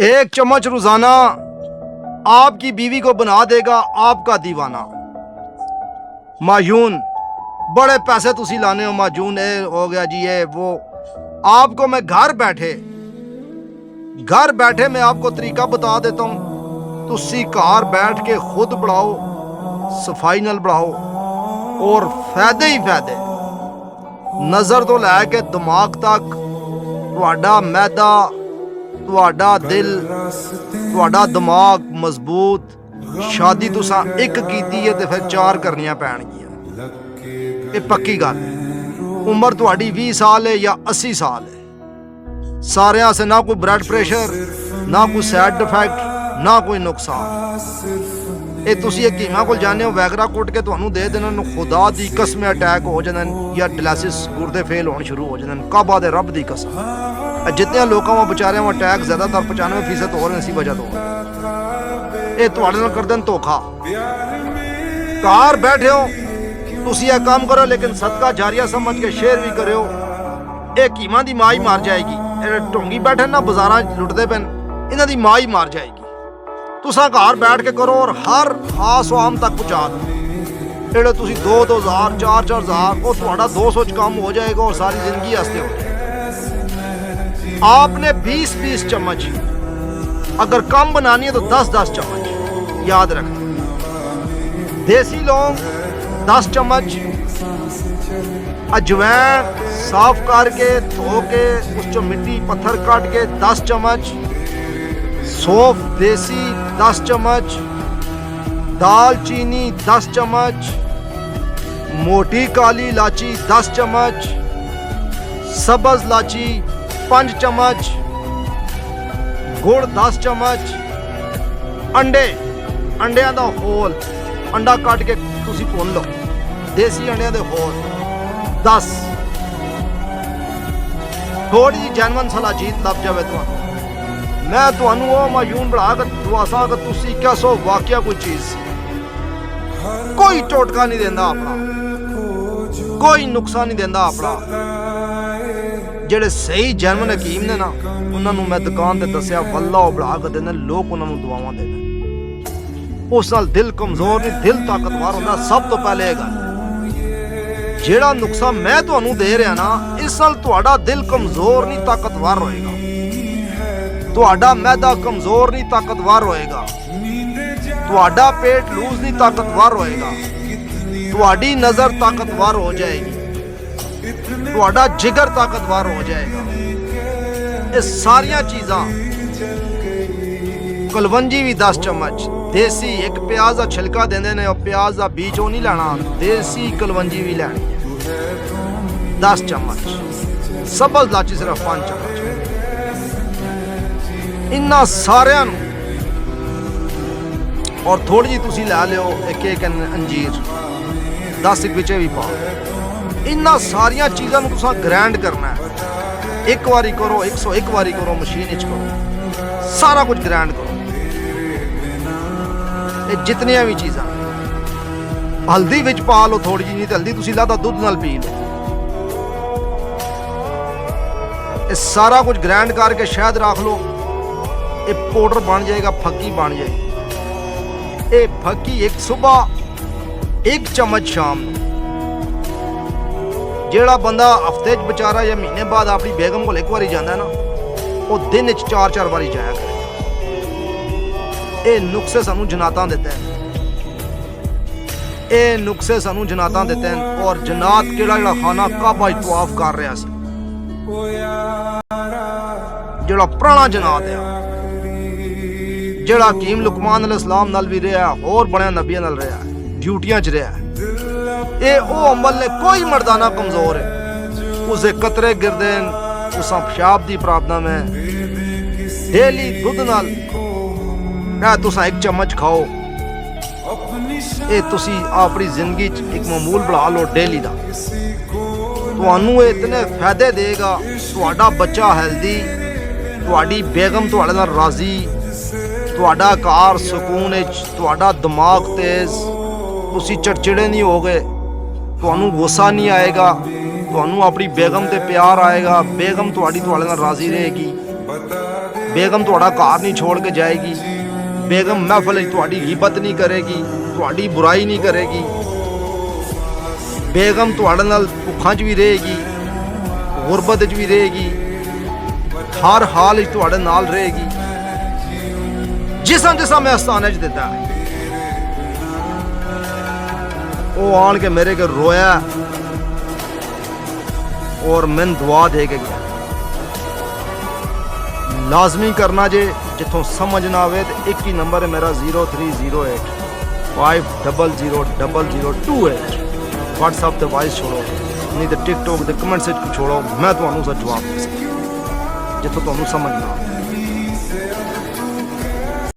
एक चम्मच रोजाना आपकी बीवी को बना देगा आपका दीवाना। मायून बड़े पैसे तुसी लाने हो, माजून ये हो गया जी, ये वो। आपको मैं घर बैठे मैं आपको तरीका बता देता हूँ। तुसी घर बैठ के खुद बढ़ाओ, सफाई नाल बढ़ाओ और फायदे ही फायदे। नज़र तो लैके दिमाग तक तुहाडा मैदा, तुहाडा दिल, तुहाडा दिमाग मजबूत। शादी तुसां एक कीती है तो फिर 4 करनियां पैणगियां, ये पक्की गल है। उम्र तुहाडी 20 साल है या 80 साल है, सारियां से ना कोई ब्लड प्रेशर, ना कोई साइड इफेक्ट, ना कोई नुकसान। ये तुसी हकीमां कोल जाने हो, वैगरा कुट के तुहानूं दे देना, खुदा दी कसम अटैक हो जाने या डायलिसिस गुर्दे फेल होने शुरू हो जाने। काबा दे रब दी कसम, जितने लोगों में बेचारे अटैक ज्यादातर 95% हो रहे इसी वजह तो। ये तुहाडे नाल करदे न धोखा। घर बैठे हो तुसी ये काम करो, लेकिन सदका जारिया समझ के शेयर भी करो। ये हकीमां दी मां ही मार जाएगी। ढोंगी बैठे ना बाजारां लुटदे पेन, इन्हां दी मां ही मार जाएगी। तुसा घर बैठ के करो और हर खास आम तक पहुंचा दो। जेड़े तुसी 2-2000 4-4000 वो तुहाडा 200 कम हो जाएगा और सारी जिंदगी हंसते हो जाएगा। आपने 20-20 चम्मच, अगर कम बनानी है तो 10-10 चम्मच याद रखना। देसी लौंग 10 चम्मच, अजवैन साफ करके धो के उस चो मिट्टी पत्थर काट के 10 चम्मच, सौंफ देसी 10 चम्मच, दालचीनी 10 चम्मच, मोटी काली इलाची 10 चम्मच, सब्ज इलाची 5 चम्मच, गुड़ 10 चम्मच, अंडियां दा होल, अंडा काट के तुसी भुन लो, देसी अंडियां दे होल 10। थोड़ी जी जैनवन सलाजीत लभ जाए तुहानूं, मैं तुहानूं वो मायून बढ़ा कर दवासा कि तुसी क्या सो वाकया कोई चीज, कोई टोटका नहीं देंदा अपना, कोई नुकसान नहीं देंदा अपना। जेड़े सही जैनवन हकीम ने ना, उन्होंने मैं दुकान ते दस्या वल्ला बढ़ा कर देने, लोग उन्होंने दुआवां देने। उस नाल दिल कमजोर नहीं, दिल ताकतवर होंदा। सब तो पहले ये गल, जेड़ा नुस्खा मैं तुहानूं दे रहा ना, इस नाल तुहाडा दिल कमजोर नहीं ताकतवर होएगा, तुहाडा मैदा कमजोर नहीं ताकतवर होएगा, तुहाडा पेट लूज नहीं ताकतवर होएगा, तुहाडी नजर ताकतवर हो जाएगी, तुहाडा जिगर ताकतवर हो जाएगा। ये सारियां चीज़ां, कलवंजी भी 10 चम्मच देसी, एक प्याज का छिलका देंदे ने, प्याज का बीज वो नहीं लेना, देसी कलवंजी भी लैनी है 10 चम्मच, सब्ज इलाची सिर्फ 5 चम्मच। इन्ना सारियां और थोड़ी जी तुसी लै लियो एक अंजीर 10 बिचे भी पाओ। इन्ना सारियां चीज़ों तुसां ग्राइंड करना है। एक बारी करो, 101 बारी करो, मशीन च करो, सारा कुछ ग्राइंड करो। जितनियां भी चीज़ां, हल्दी विच पा लो थोड़ी जी, नहीं तो हल्दी तुसी लादा दुध नाल पी लो। ये सारा कुछ ग्राइंड करके शहद रख लो, ये पाउडर बन जाएगा, फक्की बन जाएगी। ये फक्की एक सुबह 1 चम्मच शाम, जेड़ा बंदा हफ्ते बेचारा या महीने बाद अपनी बेगम को एक बारी जाता है ना, वो दिन 4-4 बारी जाया करे। ये नुस्खे सानू जनातां देते हैं, ये नुस्खे सानू जनातां देते हैं। और जनात केड़ा जेड़ा खाना काबा तवाफ कर रहा सी, जेड़ा पुराना जनात है, जेड़ा हकीम लुकमान अलैहिस्सलाम नाल भी रहा, और बड़े नबियां नाल रहा, ड्यूटियां च रहा। ये वो अमल ने, कोई मर्दाना कमजोर है उसे कतरे गिरदे, उस पेशाब की प्रॉब्लम है, डेली दुध नाल तुसा 1 चम्मच खाओ। ये तुसी अपनी जिंदगी एक मामूल बना लो डेली का, तुहानू इतने फायदे देगा। तुहाडा बच्चा हेल्दी, तुहाडी बेगम तुहाडे नाल राजी, तुहाडा घर सुकून, तुहाडा दिमाग तेज, तुसी चिड़चिड़े नहीं हो गए, तुहानू गुस्सा नहीं आएगा, तुहानू अपनी बेगम ते प्यार आएगा, बेगम तुहाडी तुहाडे नाल राजी रहेगी। ਬੇਗਮ ਤੁਹਾਡਾ ਘਰ ਨਹੀਂ ਛੋੜ ਕੇ ਜਾਏਗੀ, ਬੇਗਮ ਮਹਿਫਲ ਵਿੱਚ ਤੁਹਾਡੀ ਗ਼ੀਬਤ ਨਹੀਂ ਕਰੇਗੀ, ਤੁਹਾਡੀ ਬੁਰਾਈ ਨਹੀਂ ਕਰੇਗੀ। ਬੇਗਮ ਤੁਹਾਡੇ ਨਾਲ ਭੁੱਖਾਂ 'ਚ ਵੀ ਰਹੇਗੀ, ਗੁਰਬਤ 'ਚ ਵੀ ਰਹੇਗੀ, ਹਰ ਹਾਲ ਵਿੱਚ ਤੁਹਾਡੇ ਨਾਲ ਰਹੇਗੀ। ਜਿਸਮ ਜਿਸਮ ਮੈਂ ਅਸਤਾਨੇ 'ਚ ਦਿੱਤਾ ਉਹ ਆਣ ਕੇ ਮੇਰੇ ਕੋਲ ਰੋਇਆ ਔਰ ਮੈਨੂੰ ਦੁਆ ਦੇ ਕੇ ਗਿਆ। ਲਾਜ਼ਮੀ ਕਰਨਾ ਜੇ ਜਿੱਥੋਂ ਸਮਝ ਨਾ ਆਵੇ ਤੇ ਇੱਕ ਹੀ ਨੰਬਰ ਹੈ ਮੇਰਾ 0308 5000028। WhatsApp ਤੇ ਵਾਇਸ ਛੋੜੋ, ਨਹੀਂ ਤੇ TikTok ਦੇ ਕਮੈਂਟਸ ਵਿੱਚ ਛੋੜੋ, ਮੈਂ ਤੁਹਾਨੂੰ ਉਸ ਦਾ ਜਵਾਬ ਦੇ ਸਕਦਾ ਜਿੱਥੋਂ ਤੁਹਾਨੂੰ ਸਮਝ ਨਾ ਆਵੇ।